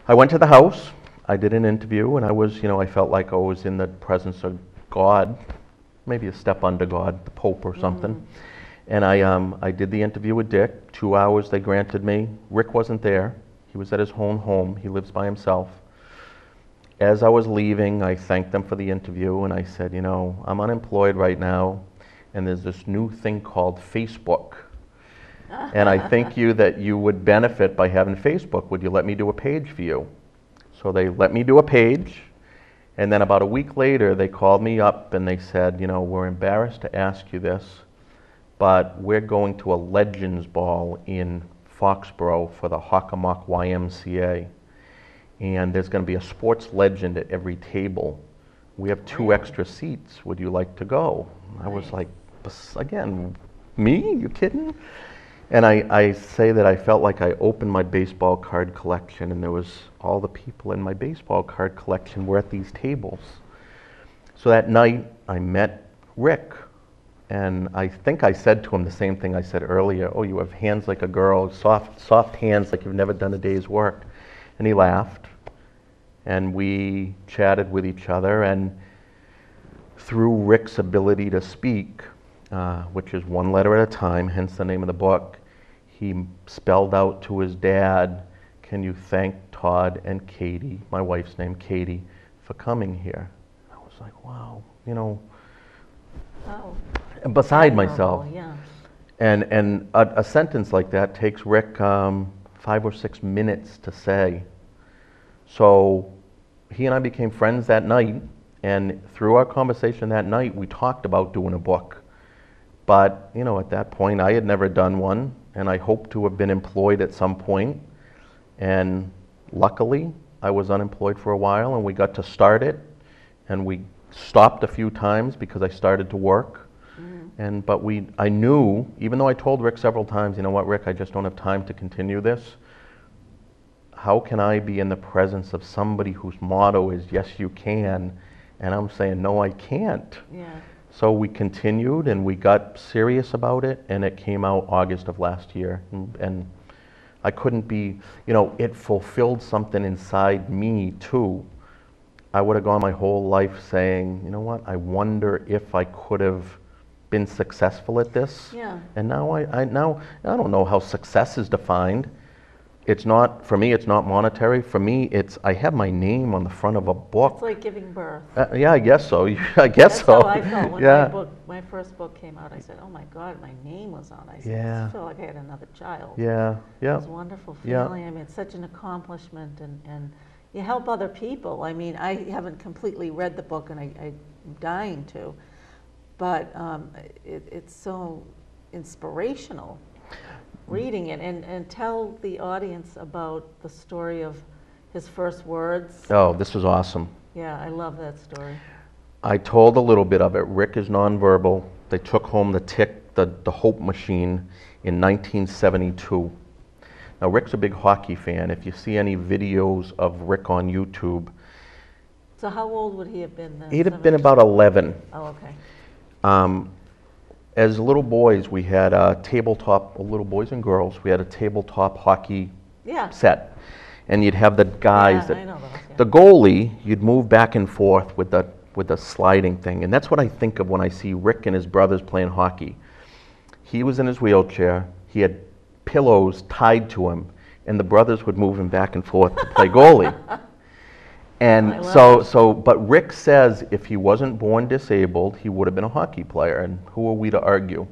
I went to the house, I did an interview, and I was, I felt like I was in the presence of God, maybe a step under God, the Pope or something. And I did the interview with Dick. 2 hours they granted me. Rick wasn't there. He was at his own home. He lives by himself. As I was leaving, I thanked them for the interview, and I said, I'm unemployed right now, and there's this new thing called Facebook. And I think that you would benefit by having Facebook. Would you let me do a page for you? So they let me do a page, and then about a week later, they called me up and they said, we're embarrassed to ask you this, but we're going to a Legends Ball in Foxborough for the Hockomock YMCA. And there's going to be a sports legend at every table. We have 2 extra seats. Would you like to go? I was like, again, me? You kidding? And I say that I felt like I opened my baseball card collection, and there was all the people in my baseball card collection were at these tables. So that night, I met Rick, and I think I said to him the same thing I said earlier. Oh, you have hands like a girl, soft hands like you've never done a day's work. And he laughed, and we chatted with each other, and through Rick's ability to speak, which is 1 letter at a time, hence the name of the book, he spelled out to his dad, can you thank Todd and Katie, my wife's name, Katie, for coming here? I was like, wow, beside myself. Yeah. And a sentence like that takes Rick 5 or 6 minutes to say. So he and I became friends that night, and through our conversation that night, we talked about doing a book. But, at that point, I had never done one, and I hoped to have been employed at some point. And luckily, I was unemployed for a while, and we got to start it, and we stopped a few times because I started to work. But I knew, even though I told Rick several times, you know what, Rick, I just don't have time to continue this. How can I be in the presence of somebody whose motto is, yes, you can, and I'm saying, no, I can't. Yeah. So we continued, and we got serious about it, and it came out August of last year. And I couldn't be, it fulfilled something inside me, too. I would have gone my whole life saying, you know what, I wonder if I could have been successful at this. Yeah. And now I don't know how success is defined. It's not, for me, it's not monetary. For me, it's, I have my name on the front of a book. It's like giving birth. Yeah, I guess so. I guess That's so. how I felt when Yeah. my first book came out. I said, oh my God, my name was on it. I said, Yeah. I felt like I had another child. Yeah, yeah. It was a wonderful Yeah. feeling. I mean, it's such an accomplishment, and you help other people. I mean, I haven't completely read the book, and I'm dying to, but it's so inspirational reading it, and tell the audience about the story of his first words. Oh, this was awesome. Yeah, I love that story. I told a little bit of it. Rick is nonverbal. They took home the Hope machine in 1972. Now, Rick's a big hockey fan. If you see any videos of Rick on YouTube. So how old would he have been then? He'd have been about 11. Oh, okay. As little boys, we had a tabletop, little boys and girls, we had a tabletop hockey set. And you'd have the guys, I know those, yeah. The goalie, you'd move back and forth with the sliding thing. And that's what I think of when I see Rick and his brothers playing hockey. He was in his wheelchair, he had pillows tied to him, and the brothers would move him back and forth to play goalie. And but Rick says if he wasn't born disabled, he would have been a hockey player, and who are we to argue?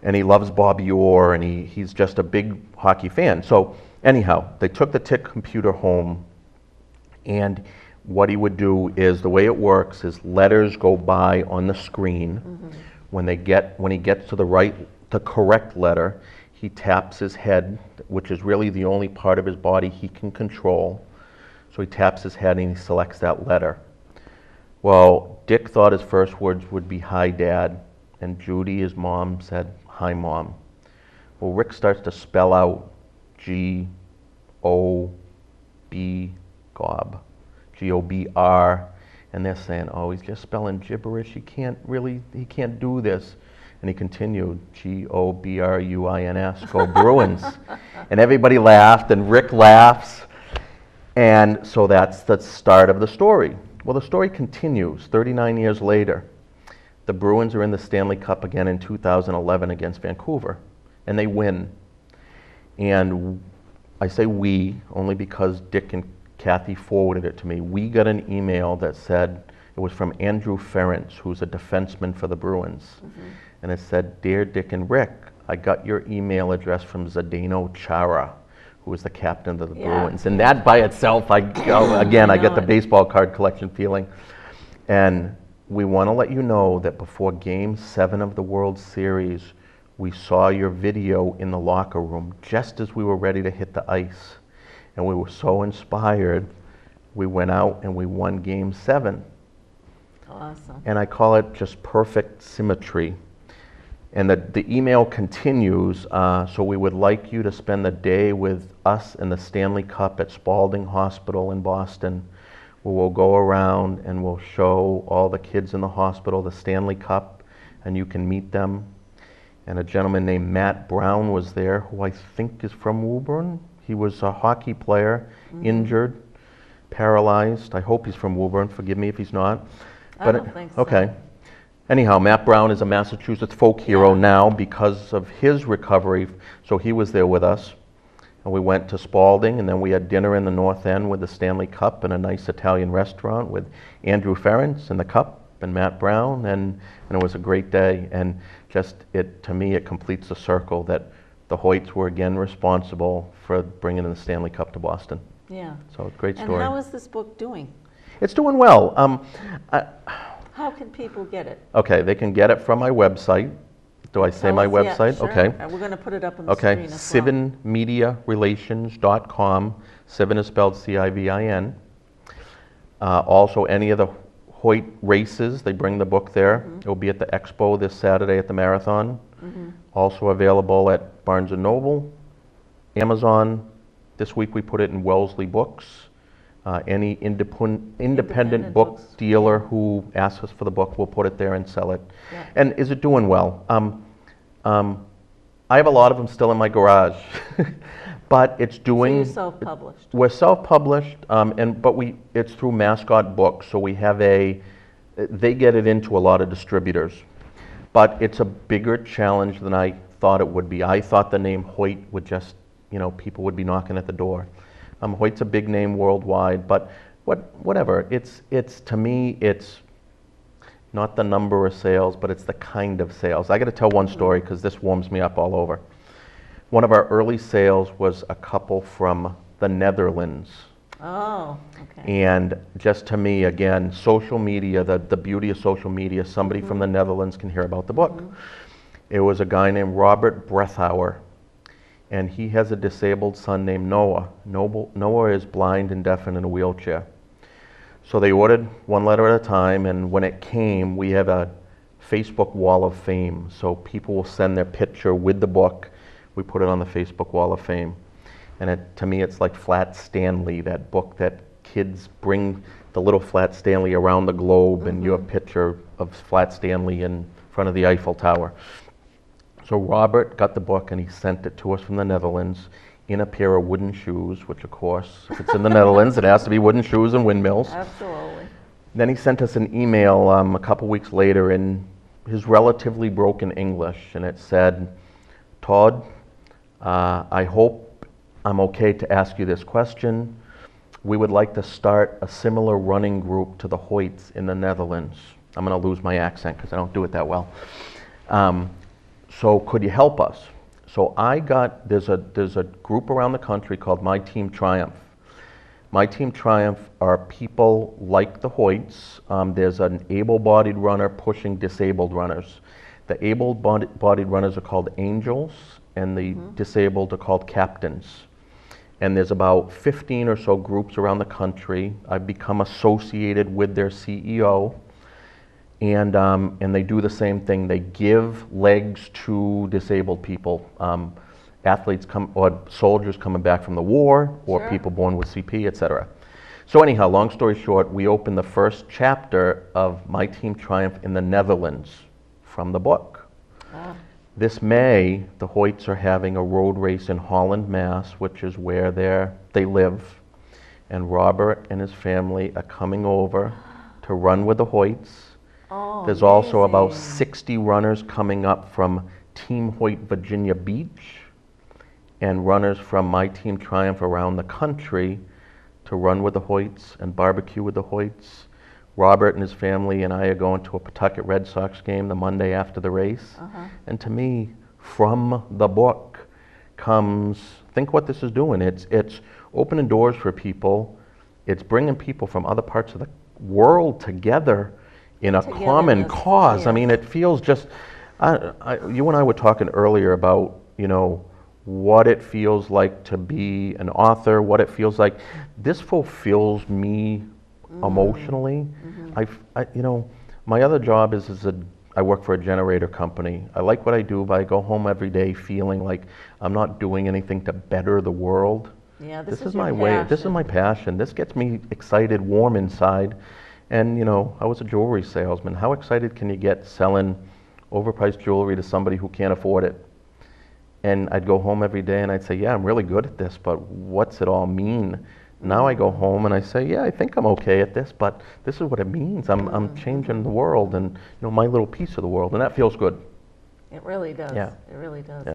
And he loves Bobby Orr, and he's just a big hockey fan. So anyhow, they took the TIC computer home, and what he would do is, the way it works is letters go by on the screen. When he gets to the correct letter, he taps his head, which is really the only part of his body he can control. So he taps his head and he selects that letter. Well, Dick thought his first words would be, hi, Dad. And Judy, his mom, said, hi, Mom. Well, Rick starts to spell out G-O-B, Gob, G-O-B-R. And they're saying, oh, he's just spelling gibberish. He can't do this. And he continued, G-O-B-R-U-I-N-S, go Bruins. And everybody laughed, and Rick laughs. And so that's the start of the story. Well, the story continues 39 years later. The Bruins are in the Stanley Cup again in 2011 against Vancouver, and they win. And I say we only because Dick and Kathy forwarded it to me. We got an email that said, it was from Andrew Ferentz, who's a defenseman for the Bruins. And it said, "Dear Dick and Rick, I got your email address from Zdeno Chara, who was the captain of the Bruins." And that by itself, I get the baseball card collection feeling. And we want to let you know that before Game 7 of the World Series, we saw your video in the locker room just as we were ready to hit the ice. And we were so inspired, we went out and we won Game 7. Awesome. And I call it just perfect symmetry. And the email continues, so we would like you to spend the day with us in the Stanley Cup at Spaulding Hospital in Boston, where we'll go around and we'll show all the kids in the hospital the Stanley Cup, and you can meet them. And a gentleman named Matt Brown was there, who I think is from Woburn. He was a hockey player, injured, paralyzed. I hope he's from Woburn. Forgive me if he's not. I don't think so. Okay. Anyhow, Matt Brown is a Massachusetts folk hero now because of his recovery. So he was there with us. And we went to Spaulding, and then we had dinner in the North End with the Stanley Cup in a nice Italian restaurant with Andrew Ferentz and the Cup and Matt Brown, and it was a great day. And just to me, it completes the circle that the Hoyts were again responsible for bringing the Stanley Cup to Boston. Yeah. So great story. And how is this book doing? It's doing well. How can people get it? Okay, they can get it from my website. Do I say my website? Yeah, sure. Okay. We're going to put it up on the screen as well. CivinMediarelations.com. Civin is spelled C-I-V-I-N. Also, any of the Hoyt races, they bring the book there. It will be at the Expo this Saturday at the Marathon. Also available at Barnes & Noble, Amazon. This week we put it in Wellesley Books. Any independent book books. dealer who asks us for the book, we'll put it there and sell it. Yeah. And is it doing well? I have a lot of them still in my garage, but it's doing. So you're self-published. We're self-published, but it's through Mascot Books, so we have they get it into a lot of distributors, but it's a bigger challenge than I thought it would be. I thought the name Hoyt would just, people would be knocking at the door. Hoyt's a big name worldwide, but whatever. It's to me, it's not the number of sales, but it's the kind of sales. I got to tell one story because this warms me up all over. One of our early sales was a couple from the Netherlands. Oh, okay. And just to me, again, social media, the beauty of social media, somebody from the Netherlands can hear about the book. It was a guy named Robert Brethauer. And he has a disabled son named Noah. Noah is blind and deaf and in a wheelchair. So they ordered one letter at a time, and when it came, we have a Facebook wall of fame. So people will send their picture with the book. We put it on the Facebook wall of fame. And to me, it's like Flat Stanley, that book that kids bring the little Flat Stanley around the globe, and you have a picture of Flat Stanley in front of the Eiffel Tower. So Robert got the book and he sent it to us from the Netherlands in a pair of wooden shoes, which of course, if it's in the Netherlands, it has to be wooden shoes and windmills. Absolutely. Then he sent us an email a couple weeks later in his relatively broken English, and it said, "Todd, I hope I'm okay to ask you this question. We would like to start a similar running group to the Hoyts in the Netherlands." I'm going to lose my accent because I don't do it that well. So could you help us? So there's a group around the country called My Team Triumph. My Team Triumph are people like the Hoyts. There's an able-bodied runner pushing disabled runners. The able-bodied runners are called angels, and the disabled are called captains. And there's about 15 or so groups around the country. I've become associated with their CEO. And they do the same thing. They give legs to disabled people, athletes or soldiers coming back from the war, or people born with CP, etc. So anyhow, long story short, we opened the first chapter of My Team Triumph in the Netherlands from the book. Wow. This May, the Hoyts are having a road race in Holland, Mass, which is where they live. and Robert and his family are coming over to run with the Hoyts. Oh, There's also about amazing. 60 runners coming up from Team Hoyt Virginia Beach, and runners from my Team Triumph around the country to run with the Hoyts and barbecue with the Hoyts. Robert and his family and I are going to a Pawtucket Red Sox game the Monday after the race. And to me, from the book comes, think what this is doing. It's opening doors for people. It's bringing people from other parts of the world together in a common cause. I mean, it feels just, you and I were talking earlier about, you know, what it feels like to be an author, what it feels like. This fulfills me emotionally. You know, my other job is I work for a generator company. I like what I do, but I go home every day feeling like I'm not doing anything to better the world. Yeah, This is my way. This is my passion. This gets me excited, warm inside. And you know, I was a jewelry salesman. How excited can you get selling overpriced jewelry to somebody who can't afford it? And I'd go home every day and I'd say, yeah, I'm really good at this, but what's it all mean? Now I go home and I say, yeah, I think I'm okay at this, but this is what it means. I'm changing the world and, you know, my little piece of the world, and that feels good. It really does. Yeah. It really does. Yeah.